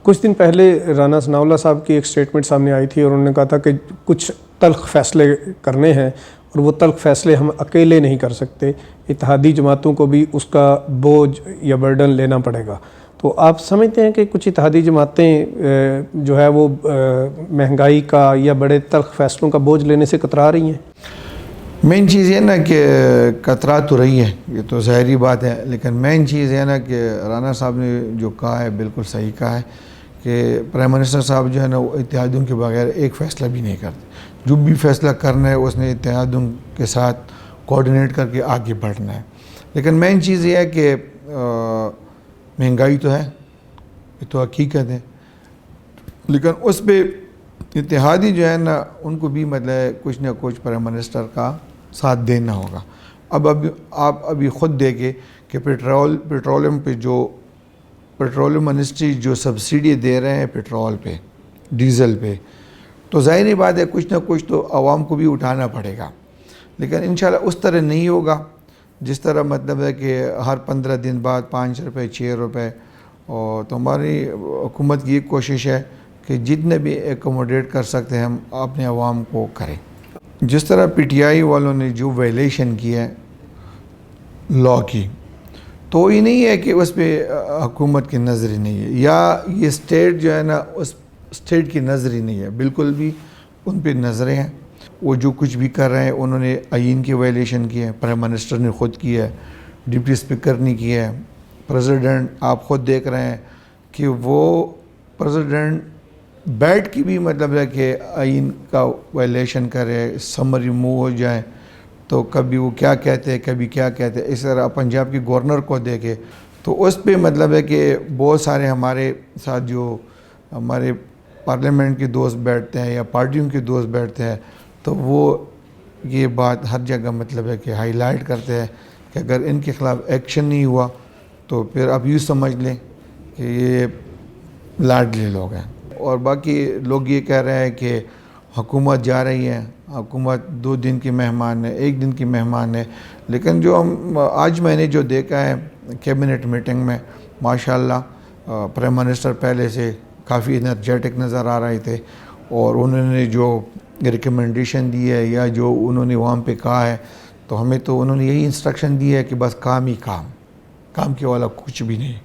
कुछ दिन पहले राना सनाउल्लाह साहब की एक स्टेटमेंट सामने आई थी और उन्होंने कहा था कि कुछ तल्ख फ़ैसले करने हैं और वो तल्ख फ़ैसले हम अकेले नहीं कर सकते, इत्तेहादी जमातों को भी उसका बोझ या बर्डन लेना पड़ेगा। तो आप समझते हैं कि कुछ इत्तेहादी जमातें जो है वो महंगाई का या बड़े तल्ख फ़ैसलों का बोझ लेने से कतरा रही हैं? मेन चीज़ ये ना कि कतरा तो रही है, ये तो ज़ाहरी बात है, लेकिन मेन चीज़ है ना कि राना साहब ने जो कहा है बिल्कुल सही कहा है कि प्राइम मिनिस्टर साहब जो है ना वो इत्तेहादियों के बगैर एक फ़ैसला भी नहीं करते। जो भी फ़ैसला करना है उसने इत्तेहादियों के साथ कोऑर्डिनेट करके आगे बढ़ना है। लेकिन मेन चीज़ ये है कि महंगाई तो है, ये तो हकीकत है, लेकिन उस पर इत्तेहादी जो है ना उनको भी मतलब कुछ ना कुछ प्राइम मिनिस्टर का साथ देना होगा। अब आप अभी ख़ुद देखें कि पेट्रोलियम पे जो पेट्रोलियम मिनिस्ट्री जो सब्सिडी दे रहे हैं पेट्रोल पे, डीज़ल पे, तो ज़ाहिर बात है कुछ ना कुछ तो आवाम को भी उठाना पड़ेगा। लेकिन इंशाल्लाह उस तरह नहीं होगा जिस तरह मतलब है कि हर 15 दिन बाद 5 रुपये 6 रुपये। और तो हमारी हुकूमत की एक कोशिश है कि जितने भी एकोमोडेट कर सकते हैं हम अपने आवाम को करें। जिस तरह पीटीआई वालों ने जो वायलेशन की है लॉ की, तो ये नहीं है कि उस पर हुकूमत की नज़र नहीं है या ये स्टेट जो है ना उस स्टेट की नज़र नहीं है, बिल्कुल भी उन पर नज़रें हैं। वो जो कुछ भी कर रहे हैं उन्होंने आईन की वायलेशन की है, प्राइम मिनिस्टर ने ख़ुद की है, डिप्टी स्पीकर ने की है, प्रेसिडेंट आप ख़ुद देख रहे हैं कि वो प्रेसिडेंट बैठ के भी मतलब है कि आइन का वायलेशन करे, समरी मूव हो जाए तो कभी वो क्या कहते हैं कभी क्या कहते हैं। इस तरह पंजाब के गवर्नर को देखे तो उस पर मतलब है कि बहुत सारे हमारे साथ जो हमारे पार्लियामेंट के दोस्त बैठते हैं या पार्टियों के दोस्त बैठते हैं तो वो ये बात हर जगह मतलब है कि हाईलाइट करते हैं कि अगर इनके ख़िलाफ़ एक्शन नहीं हुआ तो फिर आप यूँ समझ लें कि ये लाडले लोग हैं। और बाकी लोग ये कह रहे हैं कि हुकूमत जा रही है, हुकूमत 2 दिन की मेहमान है, 1 दिन की मेहमान है। लेकिन जो हम आज मैंने जो देखा है कैबिनेट मीटिंग में, माशाल्लाह प्राइम मिनिस्टर पहले से काफ़ी एनर्जेटिक नज़र आ रहे थे और उन्होंने जो रिकमेंडेशन दी है या जो उन्होंने वहाँ पे कहा है तो हमें तो उन्होंने यही इंस्ट्रक्शन दी है कि बस काम ही काम, काम के वाला कुछ भी नहीं।